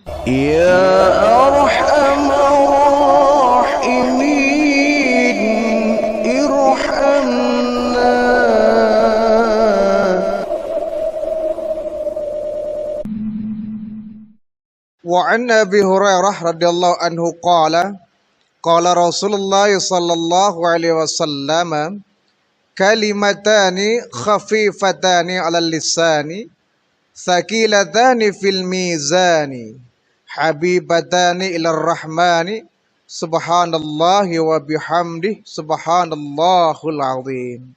Ya Arhamar Rahimin, irhamna. Wa an Abi Hurairah radhiyallahu anhu qala Rasulullah sallallahu alaihi wasallam kalimatani khafifatani 'alal lisani thaqilatani fil mizani habibatani ilar rahmani subhanallahi wa bihamdihi subhanallahul azim.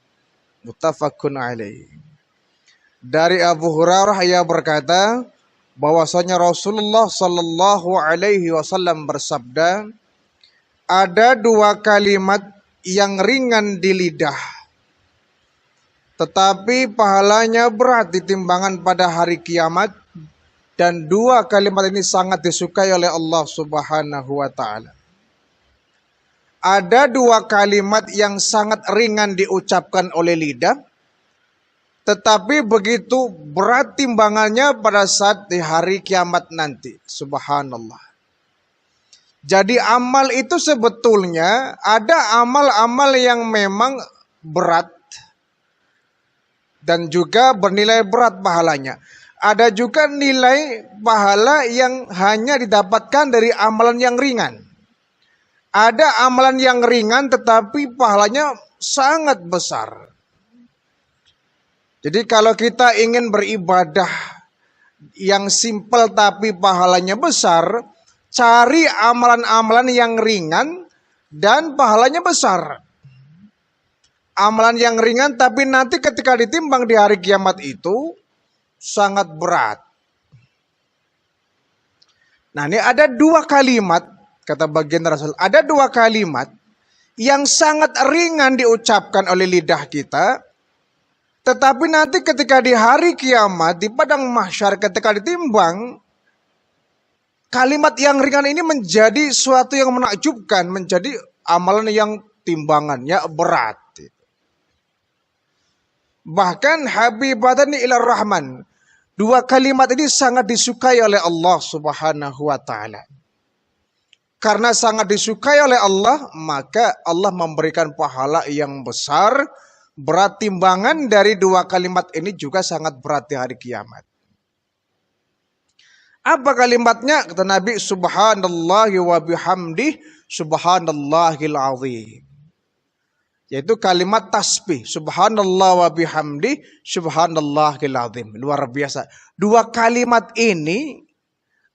Muttafaqun alaih. Dari Abu Hurairah ia berkata bahwasanya Rasulullah sallallahu alaihi wasallam bersabda, ada dua kalimat yang ringan di lidah tetapi pahalanya berat di timbangan pada hari kiamat, dan dua kalimat ini sangat disukai oleh Allah Subhanahu wa taala. Ada dua kalimat yang sangat ringan diucapkan oleh lidah tetapi begitu berat timbangannya pada saat di hari kiamat nanti. Subhanallah. Jadi amal itu sebetulnya ada amal-amal yang memang berat dan juga bernilai berat pahalanya. Ada juga nilai pahala yang hanya didapatkan dari amalan yang ringan. Ada amalan yang ringan tetapi pahalanya sangat besar. Jadi kalau kita ingin beribadah yang simpel tapi pahalanya besar, cari amalan-amalan yang ringan dan pahalanya besar. Amalan yang ringan tapi nanti ketika ditimbang di hari kiamat itu sangat berat. Nah, ini ada dua kalimat, kata bagian Rasul, ada dua kalimat yang sangat ringan diucapkan oleh lidah kita, tetapi nanti ketika di hari kiamat, di padang mahsyar ketika ditimbang, kalimat yang ringan ini menjadi suatu yang menakjubkan, menjadi amalan yang timbangannya berat. Bahkan habibatani ilar rahman. Dua kalimat ini sangat disukai oleh Allah Subhanahu wa taala. Karena sangat disukai oleh Allah, maka Allah memberikan pahala yang besar. Berat timbangan dari dua kalimat ini juga sangat berat di hari kiamat. Apa kalimatnya? Kata Nabi, subhanallahi wa bihamdih subhanallahil azim. Yaitu kalimat tasbih, subhanallah wa bihamdih subhanallahil azim. Luar biasa. Dua kalimat ini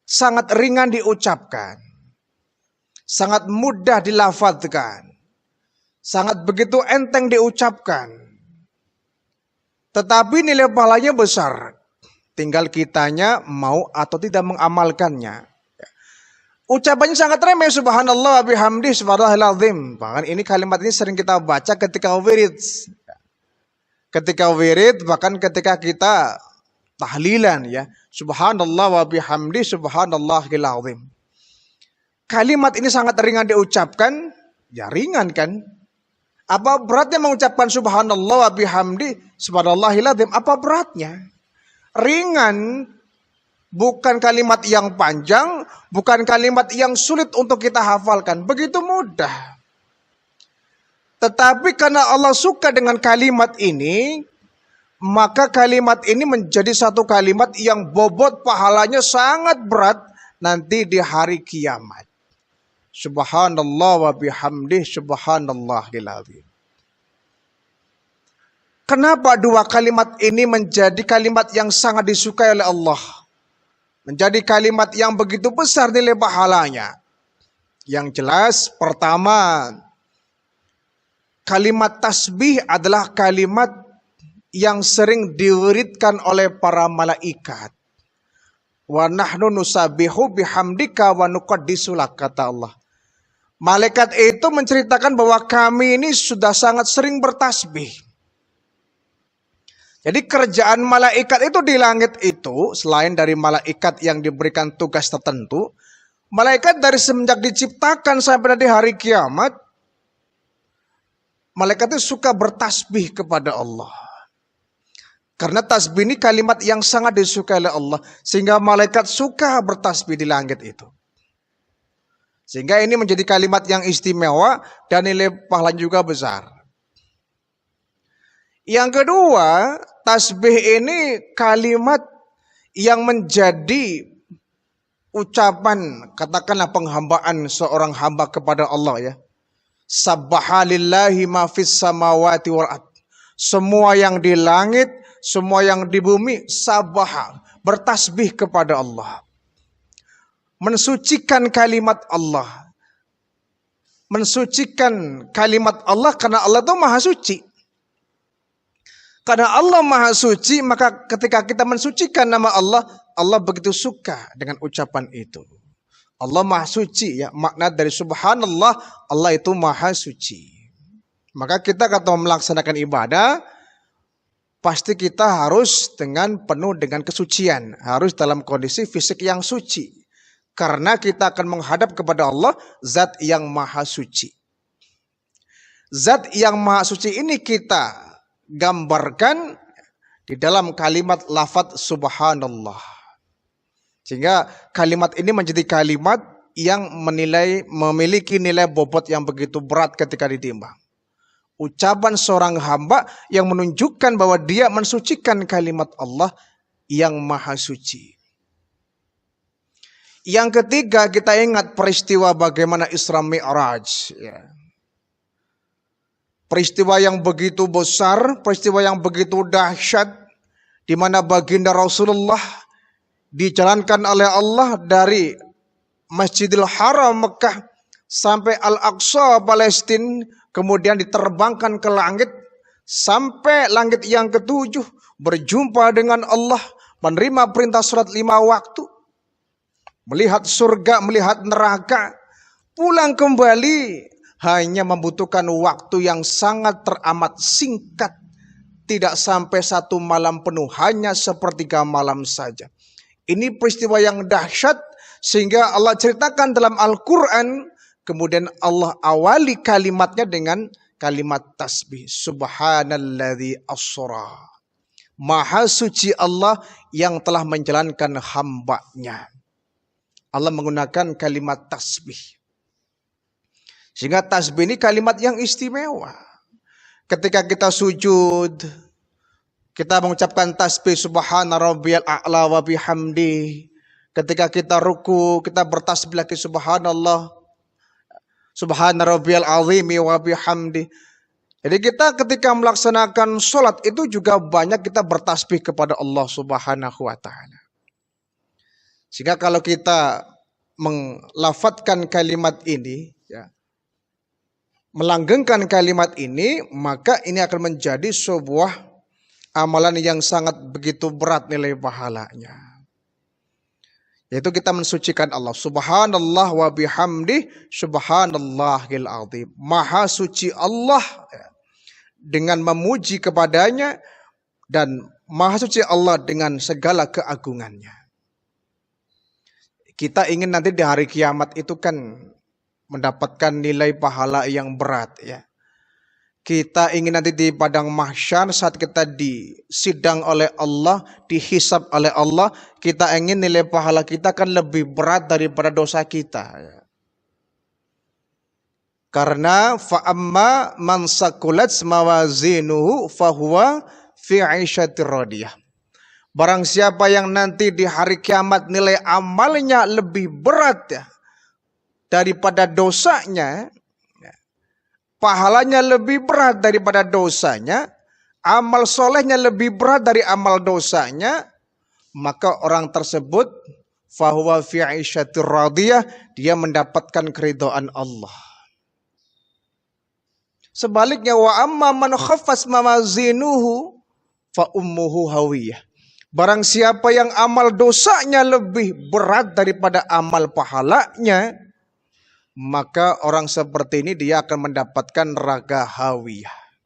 sangat ringan diucapkan. Sangat mudah dilafadzkan. Sangat begitu enteng diucapkan. Tetapi nilai pahalanya besar. Tinggal kitanya mau atau tidak mengamalkannya. Ucapannya sangat remeh, subhanallah wa bihamdih subhanallahil azim. Bahkan ini kalimat ini sering kita baca ketika wirid. Ketika wirid, bahkan ketika kita tahlilan ya. Subhanallah wa bihamdih subhanallahil azim. Kalimat ini sangat ringan diucapkan. Ya ringan kan? Apa beratnya mengucapkan subhanallah wa bihamdi subhanallahil azim? Apa beratnya? Ringan, bukan kalimat yang panjang, bukan kalimat yang sulit untuk kita hafalkan. Begitu mudah. Tetapi karena Allah suka dengan kalimat ini, maka kalimat ini menjadi satu kalimat yang bobot pahalanya sangat berat nanti di hari kiamat. Subhanallah wa bihamdih subhanallahil azim. Kenapa dua kalimat ini menjadi kalimat yang sangat disukai oleh Allah? Menjadi kalimat yang begitu besar nilai pahalanya. Yang jelas, pertama, kalimat tasbih adalah kalimat yang sering diwiridkan oleh para malaikat. Wa nahnu nusabihu bihamdika wa nuqaddisu lak, kata Allah. Malaikat itu menceritakan bahwa kami ini sudah sangat sering bertasbih. Jadi kerjaan malaikat itu di langit itu, selain dari malaikat yang diberikan tugas tertentu, malaikat dari semenjak diciptakan sampai di hari kiamat, malaikat itu suka bertasbih kepada Allah. Karena tasbih ini kalimat yang sangat disukai oleh Allah. Sehingga malaikat suka bertasbih di langit itu. Sehingga ini menjadi kalimat yang istimewa dan nilai pahalanya juga besar. Yang kedua, tasbih ini kalimat yang menjadi ucapan, katakanlah penghambaan seorang hamba kepada Allah ya. Sabbahalillahi ma fis samawati wal ard. Semua yang di langit, semua yang di bumi, sabbaha, bertasbih kepada Allah. Mensucikan kalimat Allah. Mensucikan kalimat Allah karena Allah itu maha suci. Karena Allah maha suci, maka ketika kita mensucikan nama Allah, Allah begitu suka dengan ucapan itu. Allah maha suci ya, makna dari subhanallah, Allah itu maha suci. Maka kita kalau melaksanakan ibadah, pasti kita harus penuh dengan kesucian. Harus dalam kondisi fisik yang suci. Karena kita akan menghadap kepada Allah, zat yang maha suci. Zat yang maha suci ini kita gambarkan di dalam kalimat lafadz subhanallah. Sehingga kalimat ini menjadi kalimat yang memiliki nilai bobot yang begitu berat ketika ditimbang. Ucapan seorang hamba yang menunjukkan bahwa dia mensucikan kalimat Allah yang maha suci. Yang ketiga, kita ingat peristiwa bagaimana Isra Mi'raj. Ya. Peristiwa yang begitu besar, peristiwa yang begitu dahsyat, di mana baginda Rasulullah dijalankan oleh Allah dari Masjidil Haram Mekah sampai Al-Aqsa Palestina, kemudian diterbangkan ke langit sampai langit yang ketujuh, berjumpa dengan Allah, menerima perintah salat 5 waktu, melihat surga, melihat neraka, pulang kembali hanya membutuhkan waktu yang sangat teramat singkat. Tidak sampai 1 malam penuh, hanya sepertiga malam saja. Ini peristiwa yang dahsyat sehingga Allah ceritakan dalam Al-Quran. Kemudian Allah awali kalimatnya dengan kalimat tasbih. Subhanalladzi asra. Maha suci Allah yang telah menjalankan hambanya. Allah menggunakan kalimat tasbih. Sehingga tasbih ini kalimat yang istimewa. Ketika kita sujud, kita mengucapkan tasbih subhana rabbiyal a'la wa bihamdi. Ketika kita ruku, kita bertasbih lagi subhanallah, subhana rabbiyal azimi wa bihamdi. Jadi kita ketika melaksanakan sholat itu juga banyak kita bertasbih kepada Allah Subhanahu wa ta'ala. Sehingga kalau kita melafadzkan kalimat ini, ya, melanggengkan kalimat ini, maka ini akan menjadi sebuah amalan yang sangat begitu berat nilai pahalanya. Yaitu kita mensucikan Allah. Subhanallah wa bihamdi, subhanallahil azim. Maha suci Allah dengan memuji kepadanya, dan maha suci Allah dengan segala keagungannya. Kita ingin nanti di hari kiamat itu kan mendapatkan nilai pahala yang berat ya. Kita ingin nanti di padang mahsyar saat kita disidang oleh Allah, dihisab oleh Allah, kita ingin nilai pahala kita kan lebih berat daripada dosa kita ya. Karena fa'amma man sakulat mawazinuhu fahuwa fi 'isyatir radiyah. Barang siapa yang nanti di hari kiamat nilai amalnya lebih berat ya daripada dosanya, pahalanya lebih berat daripada dosanya, amal solehnya lebih berat dari amal dosanya, maka orang tersebut fahuwa fi 'isyatir radiyah, dia mendapatkan keridhaan Allah. Sebaliknya wa amma man khaffas mawazinuhu fa ummuhu hawiyah. Barang siapa yang amal dosanya lebih berat daripada amal pahalanya, maka orang seperti ini dia akan mendapatkan neraka hawiyah.